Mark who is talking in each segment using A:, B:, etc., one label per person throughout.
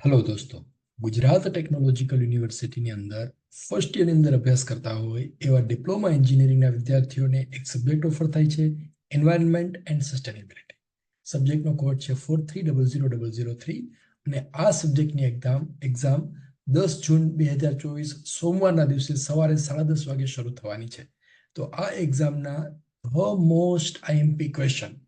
A: Hello દોસ્તો, Gujarat technological યુનિવર્સિટીની અંદર ફર્સ્ટ યરની અંદર અભ્યાસ કરતા હોય એવા ડિપ્લોમા એન્જિનિયરિંગના વિદ્યાર્થીઓને એક સબ્જેક્ટ ઓફર થાય છે, એન્વાયરમેન્ટ એન્ડ સસ્ટેનેબિલિટી. સબ્જેક્ટનો કોડ છે 430003 અને આ સબ્જેક્ટની એક્ઝામ 10 જૂન 2024 સોમવારના દિવસે સવારે 10:30 વાગે શરૂ થવાની છે. તો આ એક્ઝામના most IMP question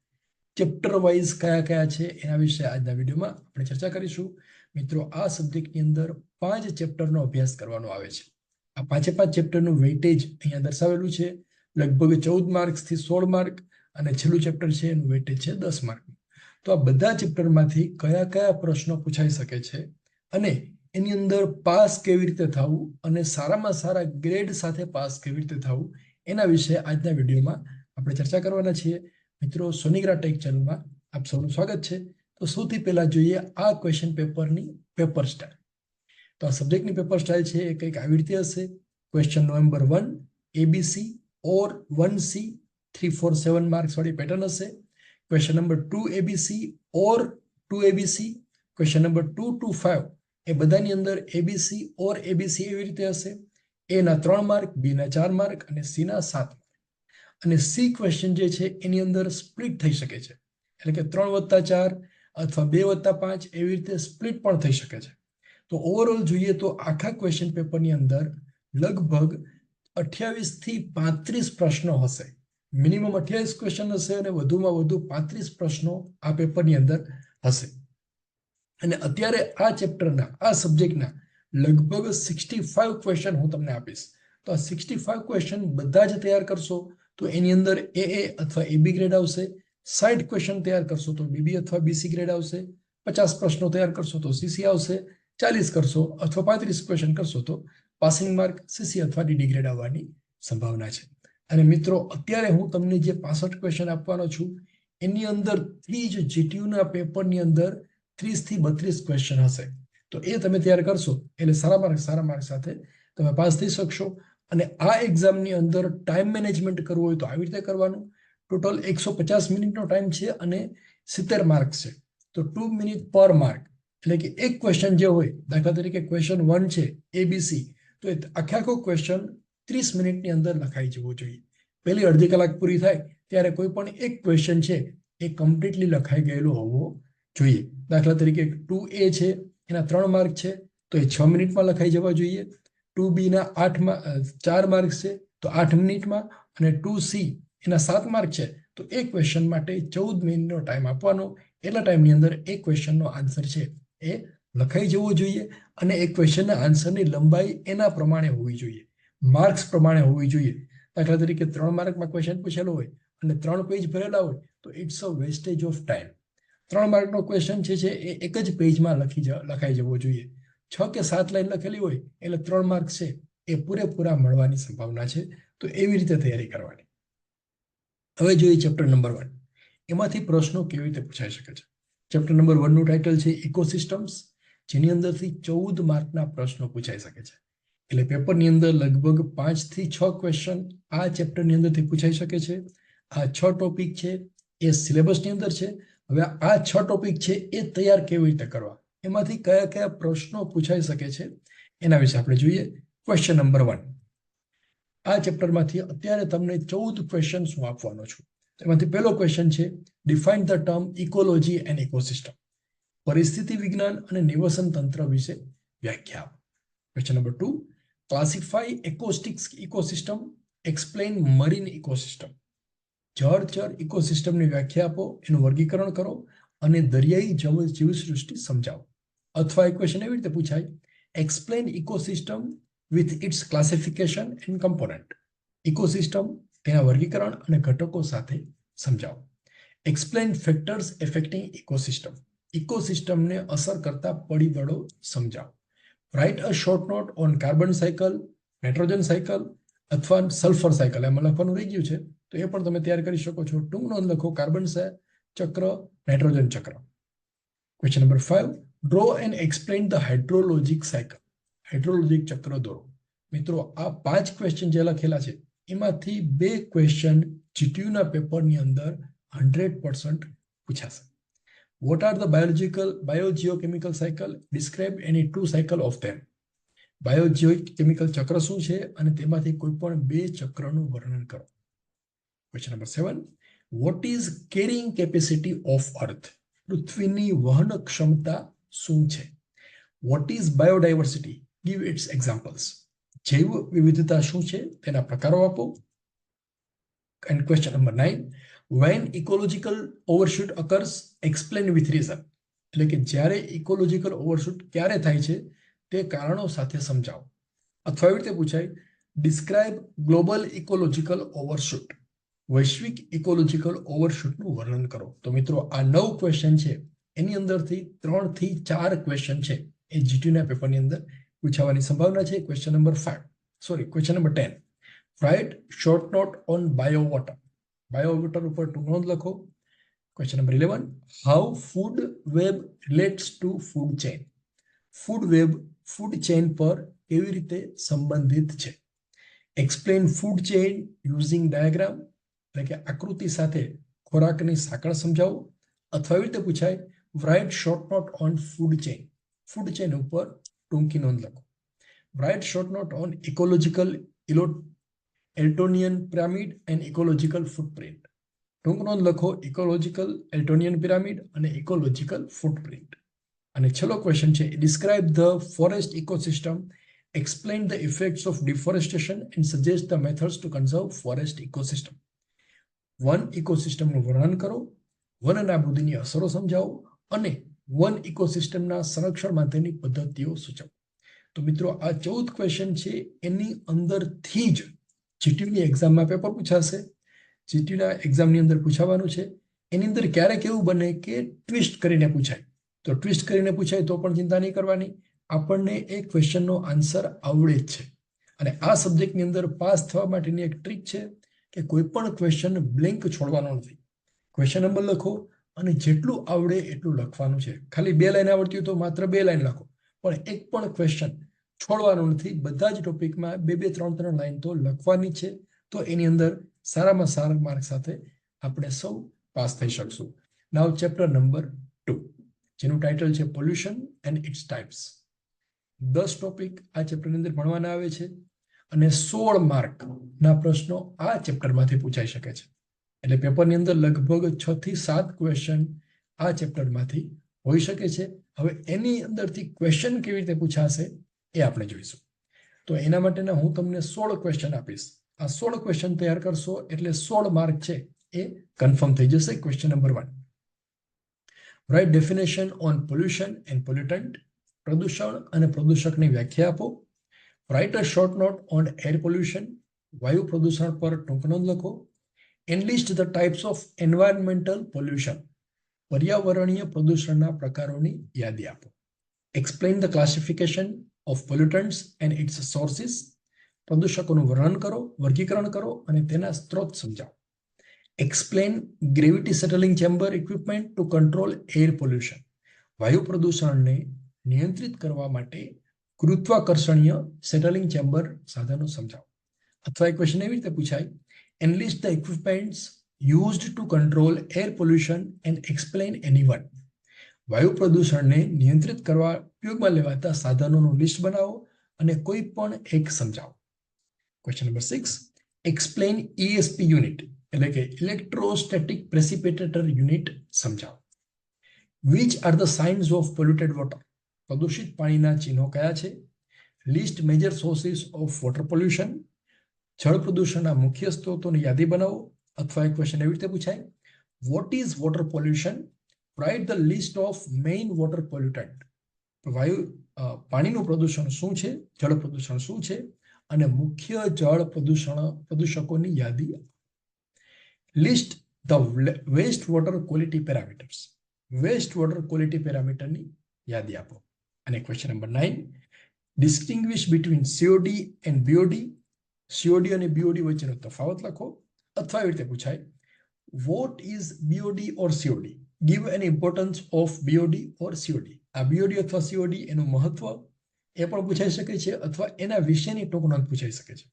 A: chapter wise કયા કયા છે એના વિશે આજના વિડીયોમાં આપણે ચર્ચા કરીશું. મિત્રો, આ સબ્જેક્ટની અંદર 5 ચેપ્ટરનો અભ્યાસ કરવાનો આવે છે. આ 5 ચેપ્ટરનું વેઇટેજ અહીંયા દર્શાવેલું છે, લગભગ 14 માર્ક્સથી 16 માર્ક, અને છેલ્લું ચેપ્ટર છે એનું વેઇટેજ છે 10 માર્ક. તો આ બધા ચેપ્ટરમાંથી કયા કયા પ્રશ્નો પૂછાઈ શકે છે અને એની અંદર પાસ કેવી રીતે થવું અને સારામાં સારા ગ્રેડ સાથે પાસ કેવી રીતે થવું એના વિશે આજના વિડીયોમાં આપણે ચર્ચા કરવાના છીએ. મિત્રો, સોનિગ્રા ટેક ચેનલમાં આપ સૌનું સ્વાગત છે. તો સૌથી પહેલા જોઈએ આ ક્વેશ્ચન પેપરની પેપર સ્ટાઇલ. તો આ સબ્જેક્ટની પેપર સ્ટાઇલ છે એ કંઈક આવી રીતે હશે. ક્વેશ્ચન નંબર 1 ABC ઓર 1C 3, 4, 7 માર્ક્સ વાળી પેટર્ન હશે. Question number 2 ABC or 2 ABC, question number 2 to 5 એ બધાની અંદર ABC ઓર ABC એવી રીતે હશે. A ના 3 માર્ક, B ના 4 માર્ક અને C ના 7 માર્ક. અને સી ક્વેશ્ચન જે છે એની અંદર સ્પ્લિટ થઈ શકે છે, એટલે કે 3+4 અથવા 2+5 એવી રીતે સ્પ્લિટ પણ થઈ શકે છે. તો ઓવરઓલ જોઈએ તો આખા ક્વેશ્ચન પેપરની અંદર લગભગ 28 થી 35 પ્રશ્નો હશે. મિનિમમ 28 ક્વેશ્ચન હશે અને વધુમાં વધુ 35 પ્રશ્નો આ પેપરની અંદર હશે. અને અત્યારે આ ચેપ્ટરના આ સબ્જેક્ટના લગભગ 65 ક્વેશ્ચન હું તમને આપીશ. તો આ 65 ક્વેશ્ચન બધા જ તૈયાર કરશો તો એની અંદર AA અથવા AB ગ્રેડ આવશે. 60 ક્વેશ્ચન તૈયાર કરશો તો BB અથવા BC ગ્રેડ આવશે. 50 પ્રશ્નો તૈયાર કરશો તો CC આવશે. 40 કરશો અથવા 35 ક્વેશ્ચન કરશો તો પાસિંગ માર્ક CC અથવા DD ગ્રેડ આવવાની સંભાવના છે. અને મિત્રો, અત્યારે હું તમને જે 65 ક્વેશ્ચન આપવાનો છું એની અંદર જ GTU પેપરની અંદર 30 થી 32 ક્વેશ્ચન હશે. તો એ તમે તૈયાર કરશો એટલે સારા માર્ક સાથે તમે પાસ થઈ શકશો. અને આ એક્ઝામની અંદર ટાઈમ મેનેજમેન્ટ કરવું હોય તો આવી રીતે કરવાનું. ટોટલ 150 મિનિટનો ટાઈમ છે અને 70 માર્ક છે. તો 2 મિનિટ પર માર્ક, એટલે કે એક ક્વેશ્ચન જે હોય, દાખલા તરીકે ક્વેશ્ચન 1 છે ABC, તો એ આખો ક્વેશ્ચન 30 મિનિટની અંદર લખાઈ જવો જોઈએ. પહેલી અડધી કલાક પૂરી થાય ત્યારે કોઈ પણ એક ક્વેશ્ચન છે એ કમ્પ્લીટલી લખાઈ ગયેલો હોવો જોઈએ. દાખલા તરીકે 2A છે, એના 3 માર્ક છે તો એ 6 મિનિટમાં લખાઈ જવા જોઈએ. 2B ના 4 માર્ક છે તો 8 મિનિટમાં, અને 2C એના 7 માર્ક છે તો એક ક્વેશ્ચન માટે 14 મિનિટનો ટાઈમ આપવાનો. એટલા ટાઈમની અંદર એક ક્વેશ્ચનનો આન્સર છે એ લખાઈ જવો જોઈએ. અને એક ક્વેશ્ચનના આન્સરની લંબાઈ એના પ્રમાણે હોવી જોઈએ, માર્ક્સ પ્રમાણે હોવી જોઈએ. દાખલા તરીકે 3 માર્કમાં ક્વેશ્ચન પૂછેલો હોય અને 3 પેજ ભરેલા હોય તો it's a wastage of time. 3 માર્કનો ક્વેશ્ચન છે એ એક જ પેજમાં લખાઈ જવો જોઈએ. 6 કે 7 લાઈન લખેલી હોય એટલે 3 માર્ક છે એ પૂરેપૂરા મળવાની સંભાવના છે. તો એવી રીતે તૈયારી કરવાની. હવે જોઈએ ચેપ્ટર નંબર 1. એમાંથી પ્રશ્નો કેવી રીતે પૂછાઈ શકે છે. ચેપ્ટર નંબર 1 નું ટાઇટલ છે ઇકોસિસ્ટમ્સ, જેની અંદરથી 14 માર્કના પ્રશ્નો પૂછાઈ શકે છે. એટલે પેપરની અંદર લગભગ 5 થી 6 ક્વેશ્ચન આ ચેપ્ટરની અંદરથી પૂછાઈ શકે છે. આ 6 ટોપિક છે એ સિલેબસની અંદર છે. હવે આ 6 ટોપિક છે એ તૈયાર કેવી રીતે કરવા, એમાંથી કયા કયા પ્રશ્નો પૂછાઈ શકે છે એના વિશે આપણે જોઈએ. Question number 1. આ ચેપ્ટરમાંથી અત્યારે તમને 14 ક્વેશ્ચન હું આપવાનો છું. એમાંથી પહેલો ક્વેશ્ચન છે define the term ecology and ecosystem. પરિસ્થિતિ વિજ્ઞાન અને નિવસન તંત્ર વિશે વ્યાખ્યા આપો. Question number 2. Classify acoustics ecosystem, explain marine ecosystem. જળચર ઇકોસિસ્ટમની વ્યાખ્યા આપો, એનું વર્ગીકરણ કરો અને દરિયાઈ જીવસૃષ્ટિ સમજાવો. અથવા એક ક્વેશ્ચન એવી રીતે પૂછાય, explain ecosystem with its classification and component. Ecosystem તેના વર્ગીકરણ અને ઘટકો સાથે સમજાવો. Explain factors affecting ecosystem. ઇકોસિસ્ટમને અસર કરતા પરિબળો સમજાવો. Write a short note on carbon cycle, nitrogen cycle અથવા સલ્ફર સાયકલ. એમાં લખવાનું રહી ગયું છે તો એ પણ તમે તૈયાર કરી શકો છો. ટૂંક નોંધ લખો, કાર્બન ચક્ર, નાઇટ્રોજન ચક્ર. Question number 5. Draw and explain the hydrologic cycle. Hydrologic ચક્ર દોરો. મિત્રો, આ 5 ક્વેશ્ચન જે લખેલા છે એમાંથી 2 ક્વેશ્ચન જીટીયુના પેપરની અંદર 100% પૂછાશે. What are the biogeochemical cycle? Describe any two cycle of them. બાયોજીઓકેમિકલ ચક્ર શું છે અને તેમાંથી કોઈ પણ બે ચક્રનું વર્ણન કરો. Question number 7. What is carrying capacity of earth? પૃથ્વીની વહન ક્ષમતા શું છે? What is biodiversity? Give its examples. જૈવ વિવિધતા શું છે તેના પ્રકારો આપો. And question number 9. When ecological overshoot occurs, explain with reason. એટલે કે જ્યારે ઇકોલોજીકલ ઓવરશૂટ ક્યારે થાય છે તે કારણો સાથે સમજાવો. અથવા એવી રીતે પૂછાય, ડિસ્ક્રાઇબ ગ્લોબલ ઇકોલોજીકલ ઓવરશૂટ. વૈશ્વિક ઇકોલોજીકલ ઓવરશૂટનું વર્ણન કરો. તો મિત્રો આ 9 ક્વેશ્ચન છે, એની અંદરથી 3 થી 4 ક્વેશ્ચન છે એ જીટીયુના પેપરની અંદર પૂછાવાની સંભાવના છે. Question number 10. Write short note on biowater. Biowater ઉપર ટૂંક નોંધ લખો. Question number 11. How food web relates to food chain. Food web food chain પર કેવી રીતે સંબંધિત છે. Explain food chain using diagram. એટલે કે આકૃતિ સાથે ખોરાકની સાંકળ સમજાવો. અથવા એવી રીતે પૂછાય, write short note on food chain. Food chain ઉપર ટૂંકી નોંધ લખો. Write short note on ecological eltonian pyramid and ecological footprint. ટૂંક નોંધ લખો ઇકોલોજીકલ એલ્ટોનિયન પિરામિડ અને ઇકોલોજીકલ ફૂટપ્રિન્ટ. અને છેલ્લો ક્વેશ્ચન છે, describe the forest ecosystem, explain the effects of deforestation and suggest the methods to conserve forest ecosystem. વન ઇકોસિસ્ટમનું વર્ણન કરો, વન નાબૂદીની અસરો સમજાવો અને વન ઇકોસિસ્ટમના સંરક્ષણ માટેની પદ્ધતિઓ સૂચવો. તો મિત્રો આ 14 ક્વેશ્ચન છે, એની અંદરથી જ જીટીયુની એક્ઝામમાં પેપર પૂછાશે. જીટીયુના એક્ઝામની અંદર પૂછાવાનું છે. એની અંદર ક્યારેક એવું બને કે ટ્વિસ્ટ કરીને પૂછાય. તો ટ્વિસ્ટ કરીને પૂછાય તો પણ ચિંતા નહીં કરવાની, આપણને એ ક્વેશ્ચનનો આન્સર આવડે જ છે. અને આ સબ્જેક્ટની અંદર પાસ થવા માટેની એક ટ્રીક છે કે કોઈ પણ ક્વેશ્ચન બ્લેન્ક છોડવાનો નથી. ક્વેશ્ચન નંબર લખો અને જેટલું આવડે એટલું લખવાનું છે. ખાલી 2 લાઈન આવડતી હોય તો માત્ર 2 લાઈન લખો, પણ એક પણ ક્વેશ્ચન છોડવાનું નથી. બધા જ ટોપિકમાં 2-2, 3-3 લાઈન તો લખવાની છે. તો એની અંદર સારામાં સારા માર્ક સાથે આપણે સૌ પાસ થઈ શકશું. નાઉ ચેપ્ટર નંબર 2, જેનું ટાઇટલ છે pollution and its types. 10 topic આ ચેપ્ટરની અંદર ભણવાના આવે છે અને 16 માર્કના પ્રશ્નો આ ચેપ્ટરમાંથી પૂછાઈ શકે છે. એટલે પેપરની અંદર લગભગ 6 થી 7 ક્વેશ્ચન આ ચેપ્ટરમાંથી હોઈ શકે છે. હવે એની અંદરથી ક્વેશ્ચન કેવી રીતે પૂછાશે એ આપણે જોઈશું. તો એના માટેના હું તમને 16 ક્વેશ્ચન આપીશ. આ 16 ક્વેશ્ચન તૈયાર કરશો એટલે 16 માર્ક છે એ કન્ફર્મ થઈ જશે. Question number 1. Write definition on pollution and pollutant. પ્રદૂષણ અને પ્રદૂષકની વ્યાખ્યા આપો. Write a short note on air pollution. વાયુ પ્રદૂષણ પર ટૂંક નોંધ લખો. Enlist the types of environmental pollution. પર્યાવરણીય પ્રદૂષણના પ્રકારોની યાદી આપો. Explain the classification of pollutants and its sources. પ્રદૂષકોનું વર્ણન કરો, વર્ગીકરણ કરો અને તેના સ્ત્રોત સમજાવો. Explain gravity settling chamber equipment to control air pollution. વાયુ પ્રદૂષણને નિયંત્રિત કરવા માટે ગુરુત્વાકર્ષણીય સેટલિંગ ચેમ્બર સાધનો સમજાવો. અથવા એક ક્વેશ્ચન એવી રીતે પૂછાય, enlist the equipments used to control air pollution and explain any one. વાયુ પ્રદૂષણને નિયંત્રિત કરવા ઉપયોગમાં લેવાતા સાધનોનું લિસ્ટ બનાવો અને કોઈ પણ એક સમજાવો. Question number 6. Explain ESP unit એટલે કે ઇલેક્ટ્રોસ્ટેટિક પ્રેસિપિટેટર યુનિટ સમજાવો. Which are the science of polluted water. પ્રદૂષિત પાણીના ચિહ્નો કયા છે. List major sources of water pollution. જળ પ્રદૂષણના મુખ્ય સ્ત્રોતોની યાદી બનાવો. અથવા એક ક્વેશ્ચન એવી રીતે પૂછાય, what is water pollution. Write the list of main water pollutant. પાણીનું પ્રદૂષણ શું છે, જળ પ્રદૂષણ શું છે અને મુખ્ય જળ પ્રદૂષકોની યાદી. List the waste water quality parameters. Waste water quality પેરામીટરની યાદી આપો. અને question number 9. Distinguish between COD and BOD. COD અને BOD વચ્ચેનો તફાવત લખો. અથવા એવી રીતે પૂછાય, what is BOD or COD. Give an importance of BOD or COD. આ BOD અથવા COD એનું મહત્વ એ પણ પૂછાઈ શકે છે અથવા એના વિશેની ટૂંક નોંધ પૂછાઈ શકે છે.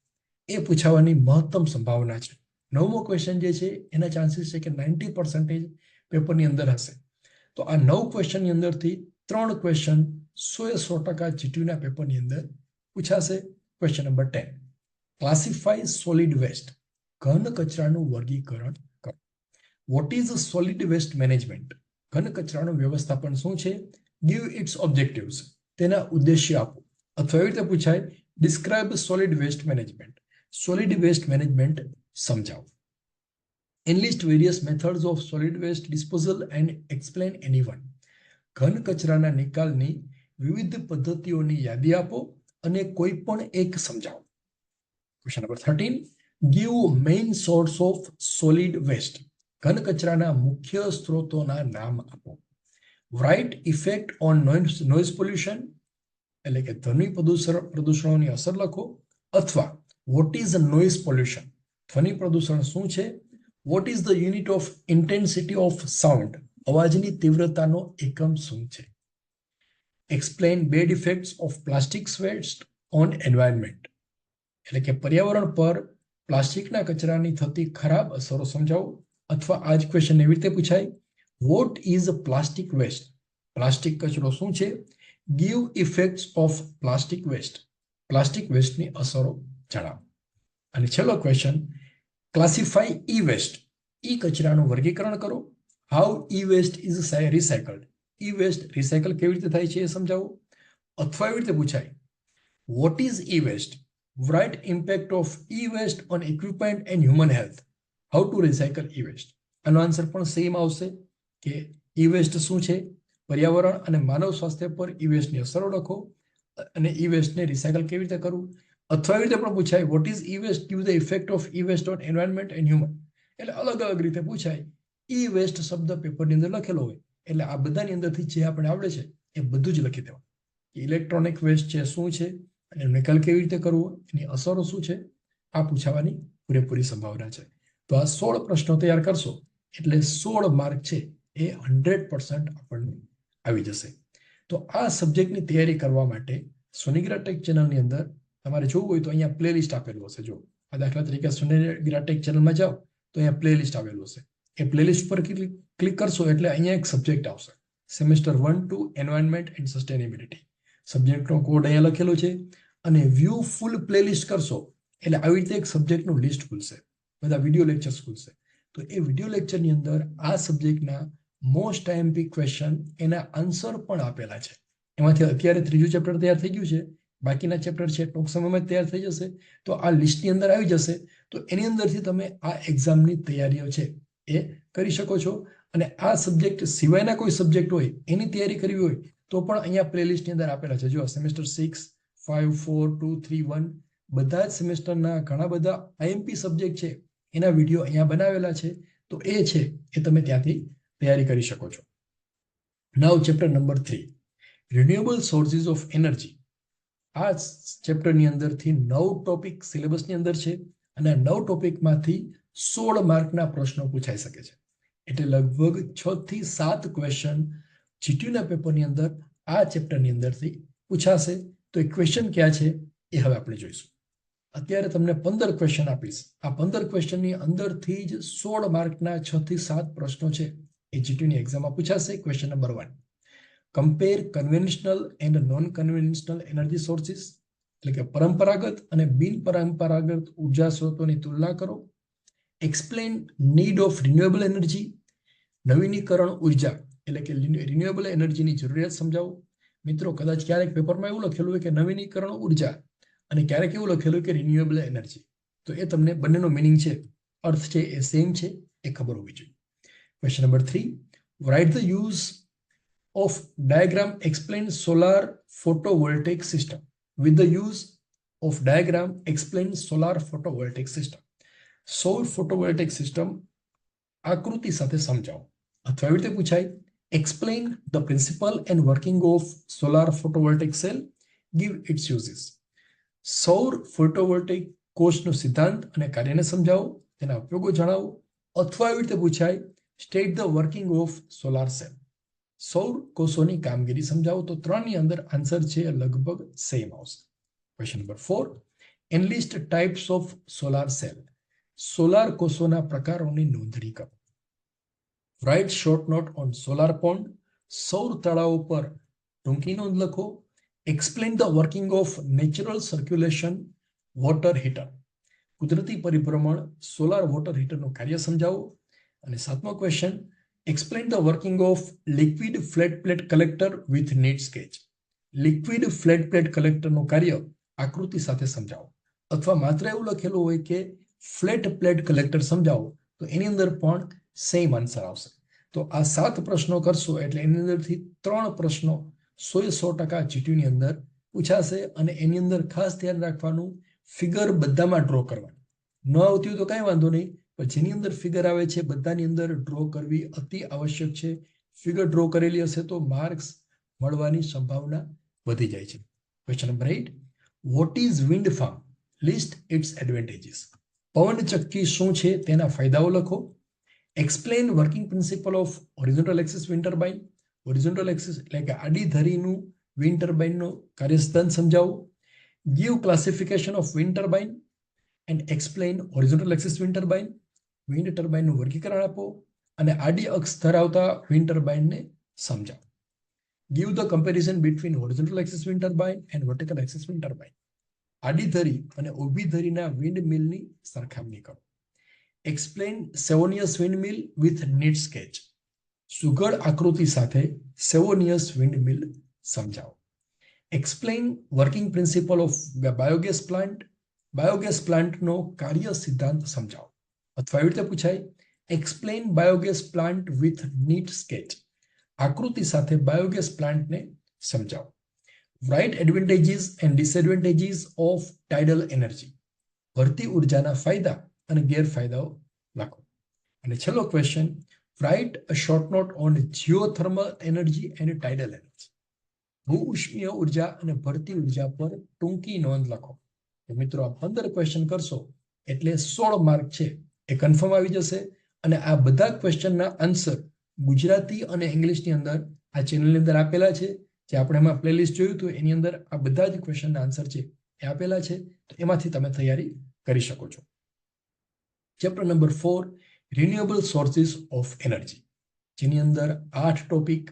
A: એ પૂછાવાની મહત્તમ સંભાવના છે. 9મો ક્વેશ્ચન જે છે એના ચાન્સીસ છે કે 90% પેપરની અંદર હશે. તો આ 9 ક્વેશ્ચનની અંદરથી 3 ક્વેશ્ચન 100% જીટીયુના પેપરની અંદર પૂછાશે. Question number 10, classify solid waste, ઘન કચરાનું વર્ગીકરણ કરો. What is solid waste management, ઘન કચરાનું વ્યવસ્થાપન શું છે. ગીવ ઇટ્સ ઓબ્જેક્ટિવ્સ, તેના ઉદ્દેશ્ય આપો. અથવા એવી રીતે પૂછાય, describe solid waste management, solid waste management સમજાવો. Enlist various methods of solid waste disposal and explain any one, ઘન કચરાના નિકાલની વિવિધ પદ્ધતિઓની યાદી આપો અને કોઈ પણ એક સમજાવો. Question number 13, give main source of solid waste, ઘન કચરાના મુખ્ય સ્ત્રોતોના નામ આપો. Write effect on noise pollution, એટલે કે ધ્વનિ પ્રદૂષણોની અસર લખો. અથવા વોટ ઇઝ નોઇઝ પોલ્યુશન, ધ્વનિ પ્રદૂષણ શું છે. What is the unit of intensity of sound, અવાજની તીવ્રતાનો એકમ શું છે. Explain bad effects of plastic waste on environment, એટલે કે પર્યાવરણ પર પ્લાસ્ટિકના કચરાની થતી ખરાબ અસરો સમજાવો. અથવા આ જ ક્વેશ્ચન એવી રીતે પૂછાય, what is plastic waste, plastic કચરો શું છે. Give effects of plastic waste, plastic વેસ્ટની અસરો જણાવો. અને છેલ્લો question, classify e waste, e કચરાનું વર્ગીકરણ કરો. How e waste is recycled, e waste recycle કેવી રીતે થાય છે એ સમજાવો. અથવા એવી રીતે પૂછાય, what is e waste, write impact of e waste on equipment and human health, how to recycle e waste. આનો આન્સર પણ સેમ આવશે કે ઈ વેસ્ટ શું છે, પર્યાવરણ અને માનવ સ્વાસ્થ્ય પર ઈ વેસ્ટની અસરો લખો અને ઈ વેસ્ટને રિસાયકલ કેવી રીતે કરવું. અથવા એવી રીતે પણ પૂછાય, what is e waste, give the effect of e waste on environment and human. એટલે અલગ અલગ રીતે પૂછાય. ઈ વેસ્ટ શબ્દ પેપરની અંદર લખેલો હોય એટલે આ બધાની અંદરથી જે આપણે આવડે છે એ બધું જ લખી દેવાનું. ઇલેક્ટ્રોનિક વેસ્ટ છે શું છે અને નિકાલ કેવી રીતે કરવો, એની અસરો શું છે, આ પૂછાવાની પૂરેપૂરી સંભાવના છે. તો આ 16 પ્રશ્નો તૈયાર કરશો એટલે 16 માર્ક છે એ 100% આપણને આવી જશે. તો આ સબ્જેક્ટની તૈયારી કરવા માટે સોનિગ્રા ટેક ચેનલની અંદર તમારે જોવું હોય તો અહીંયા પ્લેલિસ્ટ આપેલું હશે. જો આ દાખલા તરીકે સોનિગ્રા ટેક ચેનલમાં જાઓ તો અહીંયા પ્લેલિસ્ટ આવેલું હશે. એ પ્લેલિસ્ટ પર ક્લિક કરશો એટલે અહીંયા એક સબ્જેક્ટ આવશે, સેમેસ્ટર 1-2 એન્વાયરમેન્ટ એન્ડ સસ્ટેનેબિલિટી. સબ્જેક્ટનો કોડ અહીંયા લખેલો છે અને વ્યૂ ફૂલ પ્લેલિસ્ટ કરશો એટલે આવી રીતે એક સબ્જેક્ટનું લિસ્ટ ખુલશે, બધા વિડીયો લેક્ચર્સ ખુલશે. તો એ વિડીયો લેક્ચરની અંદર આ સબ્જેક્ટના મોસ્ટ આઈએમપી ક્વેશ્ચન, એના આન્સર પણ આપેલા છે. એમાંથી અત્યારે 3જું ચેપ્ટર તૈયાર થઈ ગયું છે, બાકીના ચેપ્ટર છે ટૂંક સમયમાં તૈયાર થઈ જશે. તો આ લિસ્ટની અંદર આવી જશે. તો એની અંદરથી તમે આ એક્ઝામની તૈયારીઓ છે એ કરી શકો છો. અને આ સબ્જેક્ટ સિવાયના કોઈ સબ્જેક્ટ હોય એની તૈયારી કરવી હોય તો પણ અહીંયા પ્લેલિસ્ટની અંદર આપેલા છે. જો સેમેસ્ટર 6, 5, 4, 2, 3, 1 બધા જ સેમેસ્ટરના ઘણા બધા આઈએમપી સબ્જેક્ટ છે એના વિડીયો અહીંયા બનાવેલા છે. તો એ છે એ તમે ત્યાંથી તૈયારી કરી શકો છો. Now chapter number 3, renewable sources of energy. આ ચેપ્ટરની અંદરથી 9 ટોપિક સિલેબસની અંદર છે અને 9 ટોપિકમાંથી 16 માર્કના પ્રશ્નો પૂછાઈ શકે છે. એટલે લગભગ 6 થી 7 ક્વેશ્ચન જીટીયુના પેપરની અંદર આ ચેપ્ટરની અંદરથી પૂછાશે. તો એ ક્વેશ્ચન ક્યાં છે એ હવે આપણે જોઈશું. અત્યારે તમને 15 ક્વેશ્ચન આપીશ. આ 15 ક્વેશ્ચનની અંદરથી જ 16 માર્કના 6 થી 7 પ્રશ્નો છે એ જીટીયુની એક્ઝામમાં પૂછાશે. Question number 1, compare conventional and non conventional energy sources, એટલે કે પરંપરાગત અને બિનપરંપરાગત ઉર્જા સ્ત્રોતોની તુલના કરો. Explain need of renewable energy, નવીનીકરણ ઉર્જા એટલે કે રિન્યુએબલ એનર્જીની જરૂરિયાત સમજાવો. મિત્રો કદાચ ક્યારેક પેપરમાં એવું લખેલું હોય કે નવીનીકરણ ઉર્જા અને ક્યારેક એવું લખેલું હોય કે રિન્યુએબલ એનર્જી. તો એ તમને બંનેનો મિનિંગ છે, અર્થ છે એ સેમ છે એ ખબર હોવી જોઈએ. Question number 3, write the use of diagram explain solar photovoltaic system. With the use of diagram explain solar photovoltaic system. સૌર ફોટોવોલ્ટેઇક સિસ્ટમ આકૃતિ સાથે સમજાવો. અથવા એવી રીતે પૂછાય, explain the principle and working of solar photovoltaic cell, give its uses. સૌર photovoltaic કોષનો સિદ્ધાંત અને કાર્યને સમજાવો, તેના ઉપયોગો જણાવો. અથવા એવી રીતે પૂછાય, state the working of solar cell. સૌર કોષોની કામગીરી સમજાવો. તો 3ની અંદર આન્સર છે લગભગ સેમ આવશે. Question number 4, enlist types of solar cell. Solar કોષોના પ્રકારોની નોંધણી કરો. Write short note on solar pond, સૌર તળાવો પર ટૂંકી નોંધ લખો. Explain the working of natural circulation water heater. કુદરતી પરિભ્રમણ સોલાર વોટર હીટરનું કાર્ય સમજાવો. અને 7મો question, explain the working of liquid flat plate collector with neat sketch. Liquid flat plate કલેક્ટરનું કાર્ય આકૃતિ સાથે સમજાવો. અથવા માત્ર એવું લખેલું હોય કે ફ્લેટ પ્લેટ કલેક્ટર સમજાવો તો એની અંદર પણ સેમ આન્સર આવશે. તો આ 7 પ્રશ્નો કરશો એટલે એની અંદરથી 3 પ્રશ્નો 100% જીટીયુની અંદર પૂછાશે. અને એની અંદર ખાસ ધ્યાન રાખવાનું, ફિગર બધામાં ડ્રો કરવાની. ન આવતી હોય તો કાંઈ વાંધો નહીં, પણ જેની અંદર ફિગર આવે છે બધાની અંદર ડ્રો કરવી અતિ આવશ્યક છે. ફિગર ડ્રો કરેલી હશે તો માર્ક્સ મળવાની સંભાવના વધી જાય છે. Question number 8, what is wind farm? List its advantages. પવન ચક્કી શું છે તેના ફાયદાઓ લખો. Explain working principle of horizontal axis wind turbine. Horizontal axis એટલે કે આડી ધરીનું વિન્ડ ટર્બાઇનનો કાર્ય સિદ્ધાંત સમજાવો. Give classification of wind turbine and explain horizontal axis wind turbine. Wind ટર્બાઇનનું વર્ગીકરણ આપો અને આડી અક્ષ ધરાવતા વિન્ડ ટર્બાઇનને સમજાવો. Give the comparison between horizontal axis wind turbine and vertical axis wind turbine. આડી ધરી અને ઊભી ધરીના વિન્ડ મિલની સરખામણી કરો. Explain Savonius wind mill with neat sketch. સુઘડ આકૃતિ સાથે સેવોનિયસ વિન્ડ મિલ સમજાવો. Explain working principle of biogas plant. Biogas પ્લાન્ટનો કાર્ય સિદ્ધાંત સમજાવો. અથવા એવી રીતે પૂછાય, explain biogas plant with neat sketch. આકૃતિ સાથે બાયોગેસ પ્લાન્ટને સમજાવો. Write advantages and disadvantages of tidal energy. ભરતી ઉર્જાના ફાયદા અને ગેરફાયદાઓ લખો. અને છેલ્લો question, right a short note on geothermal energy and tidal energy. ભૂઉષ્મીય ઉર્જા અને ભરતી ઉર્જા પર ટૂંકી નોંધ લખો. તો મિત્રો આ 15 ક્વેશ્ચન કરશો એટલે 16 માર્ક છે એ કન્ફર્મ આવી જશે. અને આ બધા ક્વેશ્ચનના આન્સર ગુજરાતી અને ઇંગ્લિશની અંદર આ ચેનલની અંદર આપેલા છે. જે આપણે એમાં પ્લેલિસ્ટ જોયું હતું એની અંદર આ બધા જ ક્વેશ્ચનના આન્સર છે એ આપેલા છે. તો એમાંથી તમે તૈયારી કરી શકો છો. Chapter number 4, renewable sources of energy, જેની અંદર 8 ટોપિક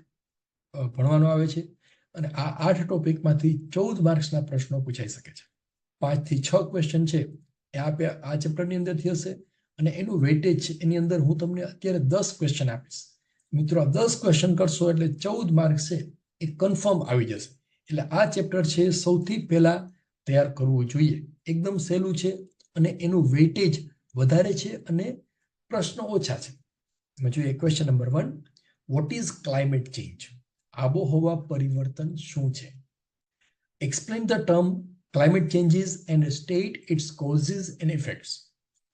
A: ભણવાનો આવે છે. અને આ 8 ટોપિકમાંથી 14 માર્ક્સના પ્રશ્નો પૂછાઈ શકે છે. 5 થી 6 ક્વેશ્ચન છે એ આ ચેપ્ટરની અંદરથી હશે. અને એનું વેઇટેજ છે એની અંદર હું તમને અત્યારે 10 ક્વેશ્ચન આપીશ. મિત્રો આ 10 ક્વેશ્ચન કરશો એટલે 14 માર્ક્સ છે એ કન્ફર્મ આવી જશે. એટલે આ ચેપ્ટર છે સૌથી પહેલા તૈયાર કરવું જોઈએ. એકદમ સહેલું છે અને એનું વેઇટેજ વધારે છે અને પ્રશ્નો ઓછા છે. અમે જોઈએ question number 1, what is climate change? આબોહવા પરિવર્તન શું છે? Explain the term climate changes and state its causes and effects.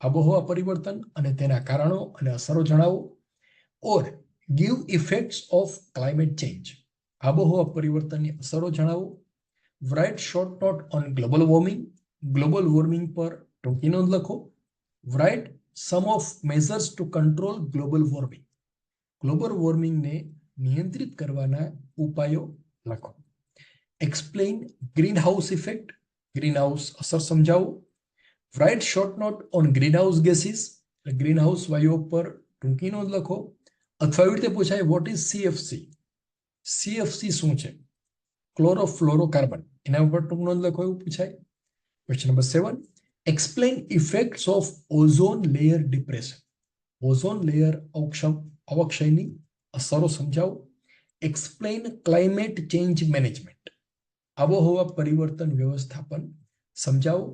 A: આબોહવા પરિવર્તન અને તેના કારણો અને અસરો જણાવો. Or give effects of climate change. આબોહવા પરિવર્તનની અસરો જણાવો. Write short note on global warming. Global વોર્મિંગ પર ટૂંકી નોંધ લખો. Write some of measures to control global warming. Global વોર્મિંગને નિયંત્રિત કરવાના ઉપાયો લખો. Explain greenhouse effect. ગ્રીનહાઉસ અસર સમજાવો. Write short note on greenhouse gases. ગ્રીનહાઉસ વાયુઓ પર ટૂંકી નોંધ લખો. અથવા એવી રીતે પૂછાય, વોટ ઇઝ CFC? CFC શું છે? ક્લોરોફ્લોરોકાર્બન. એના ઉપર ટૂંક નોંધ લખો એવું પૂછાય. Question number 7, explain effects of ozone layer depression. Ozone layer અવક્ષયની અસરો સમજાવો. Explain climate change management. આબોહવા પરિવર્તન વ્યવસ્થાપન સમજાવો.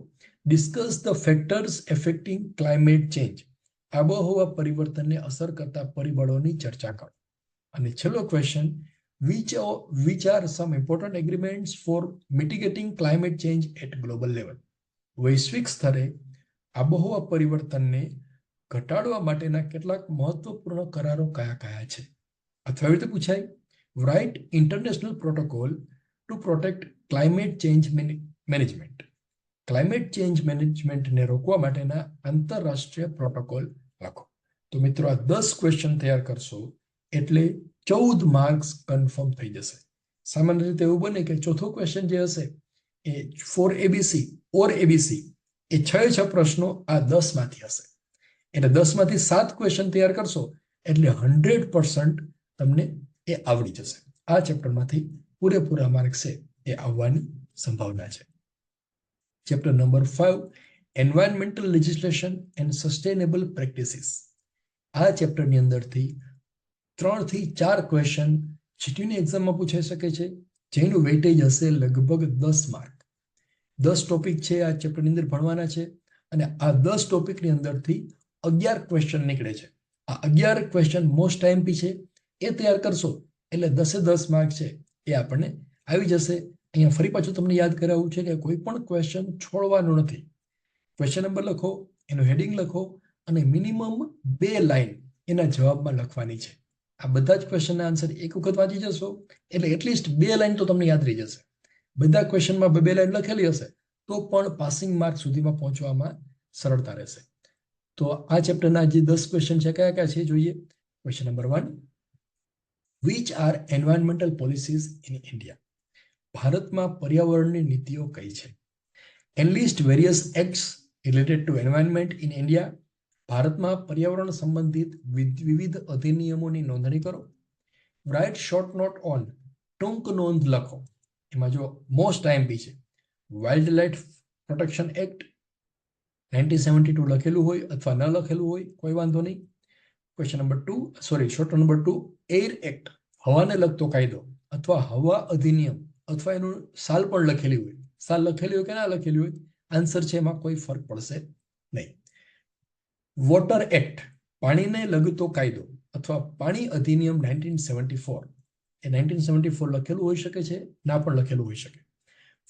A: Discuss the factors affecting climate change. આબોહવા પરિવર્તનને અસર કરતા પરિબળોની ચર્ચા કરો. અને છેલ્લો question, which are some important agreements for mitigating climate change at global level? વૈશ્વિક સ્તરે આબોહવા પરિવર્તનને ઘટાડવા માટેના કેટલાક મહત્વપૂર્ણ કરારો કયા છે? અથવા રીતે પૂછાય, write international protocol to protect climate change management. Climate change મેનેજમેન્ટને રોકવા માટેના આંતરરાષ્ટ્રીય પ્રોટોકોલ લખો. તો મિત્રો આ 10 ક્વેશ્ચન તૈયાર કરશો એટલે 14 માર્ક્સ કન્ફર્મ થઈ જશે. સામાન્ય રીતે એવું બને કે ચોથો ક્વેશ્ચન જે હશે એ ફોર એબીસી ઓર એબીસી એ 6 પ્રશ્નો આ 10 માંથી હશે. એટલે 10 માંથી 7 ક્વેશ્ચન તૈયાર કરશો એટલે 100% તમને એ આવડી જશે. આ ચેપ્ટરમાંથી પૂરેપૂરા માર્ક છે એ આવવાની સંભાવના છે. Chapter number 5, environmental legislation and sustainable practices. આ ચેપ્ટરની અંદરથી 3 થી 4 ક્વેશ્ચન જીટીયુની એક્ઝામમાં પૂછાઈ શકે છે, જેનું વેઇટેજ હશે લગભગ 10 માર્ક. 10 ટોપિક છે આ ચેપ્ટરની અંદર ભણવાના છે, અને આ 10 ટોપિકની અંદરથી 11 ક્વેશ્ચન નીકળે છે. આ 11 ક્વેશ્ચન મોસ્ટ આઈએમપી છે. એ તૈયાર કરશો એટલે 10 માર્ક છે એ આપણને આવી જશે. અહીંયા ફરી પાછું તમને યાદ કરાવવું છે કે કોઈ પણ ક્વેશ્ચન છોડવાનું નથી. ક્વેશ્ચન નંબર લખો, એનું હેડિંગ લખો, અને મિનિમમ 2 લાઈન એના જવાબમાં લખવાની છે. આ બધા જ ક્વેશ્ચનના આન્સર એક વખત વાંચી જશો એટલે એટલીસ્ટ 2 લાઈન તો તમને યાદ રહી જશે. બધા ક્વેશ્ચનમાં 2 લાઈન લખેલી હશે તો પણ પાસિંગ માર્ક સુધીમાં પહોંચવામાં સરળતા રહેશે. તો આ ચેપ્ટરના જે 10 ક્વેશ્ચન છે કયા કયા છે જોઈએ. Question number 1, which are environmental policies in India? ભારતમાં પર્યાવરણની નીતિઓ કઈ છે? Enlist various acts related to environment in India. ભારતમાં પર્યાવરણ સંબંધિત વિવિધ અધિનિયમોની નોંધણી કરો. Write short note on, ટૂંક નોંધ લખો. એમાં જો મોસ્ટ આઈએમપી છે વાઇલ્ડ લાઇફ પ્રોટેક્શન એક્ટ 1972 લખેલું હોય અથવા ન લખેલું હોય કોઈ વાંધો નહીં. Question number 2, short number 2, air act, હવાને લગતો કાયદો અથવા હવા અધિનિયમ, અથવા એનું સાલ પણ લખેલી હોય. સાલ લખેલી હોય કે ના લખેલી હોય, આન્સર છે એમાં કોઈ ફરક પડશે નહીં. વોટર એક્ટ, પાણીને લગતો કાયદો અથવા પાણી અધિનિયમ 1974, એ 1974 લખેલું હોઈ શકે છે, ના પણ લખેલું હોઈ શકે.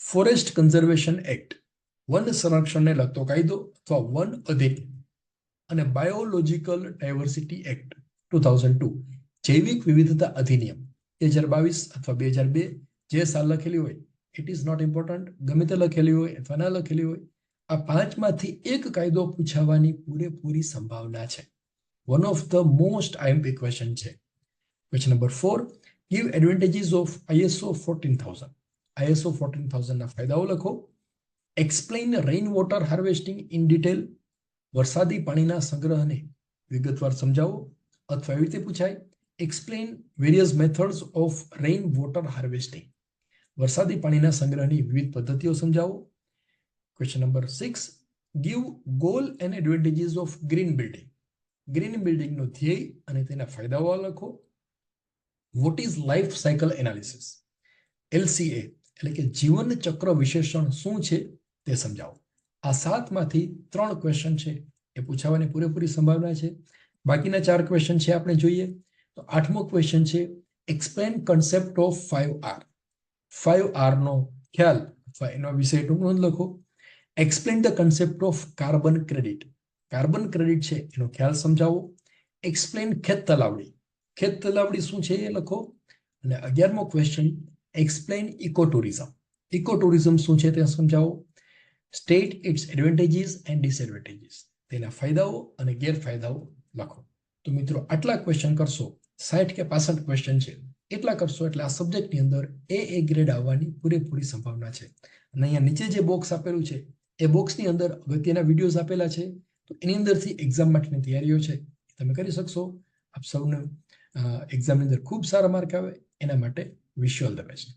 A: ફોરેસ્ટ કન્ઝર્વેશન એક્ટ, વન સંરક્ષણને લગતો કાયદો અથવા વન અધિનિયમ. અને બાયોલોજીકલ ડાયવર્સિટી એક્ટ 2002, જૈવિક વિવિધતા અધિનિયમ 2022 અથવા 2002, જે સાલ લખેલી હોય ઇટ ઇઝ નોટ ઇમ્પોર્ટન્ટ, ગમે તે લખેલી હોય અથવા ના લખેલી હોય. આ 5માંથી એક કાયદો પૂછાવાની પૂરેપૂરી સંભાવના છે. One of the most IMP question છે. Question number 4, give advantages of ISO 14000. ISO 14000 ના ફાયદાઓ લખો. Explain rain water harvesting in detail, વરસાદી પાણીના સંગ્રહને વિગતવાર સમજાવો. અથવા એવી રીતે પૂછાય, explain various methods of rain water harvesting, વરસાદી પાણીના સંગ્રહની વિવિધ પદ્ધતિઓ સમજાવો. Question number 6, give goal and advantages of green building. Green બિલ્ડિંગનો ધ્યેય અને તેના ફાયદાઓ લખો. What is life cycle analysis, LCA એટલે કે જીવન ચક્ર વિશ્લેષણ શું છે તે સમજાવો. આ 7માંથી 3 ક્વેશ્ચન છે એ પૂછાવાની પૂરેપૂરી સંભાવના છે. બાકીના 4 ક્વેશ્ચન છે આપણે જોઈએ. તો 8મો ક્વેશ્ચન છે, explain concept of 5R. 5R નો ખ્યાલ અથવા એનો વિષય ટૂંક નોંધ લખો. Explain the concept of carbon credit, carbon credit છે એનો ખ્યાલ સમજાવો. એક્સપ્લેન ખેત તલાવડી, ખેત તલાવડી શું છે એ લખો. અને 11મો question, explain eco tourism, eco tourism શું છે તે સમજાવો. State its advantages and disadvantages, તેના ફાયદાઓ અને ગેરફાયદાઓ લખો. તો મિત્રો આટલા ક્વેશ્ચન કરશો, 60 કે 65 ક્વેશ્ચન છે, એટલા કરશો એટલે આ સબ્જેક્ટની અંદર A ગ્રેડ આવવાની પૂરેપૂરી સંભાવના છે. અને અહીંયા નીચે જે બોક્સ આપેલું છે એ બોક્સની અંદર અગત્યના વિડીયોઝ આપેલા છે. તો એની અંદરથી એક્ઝામ માટેની તૈયારીઓ છે તમે કરી શકશો. આપ સૌને એક્ઝામની અંદર ખૂબ સારા માર્ક આવે એના માટે wish you all the best.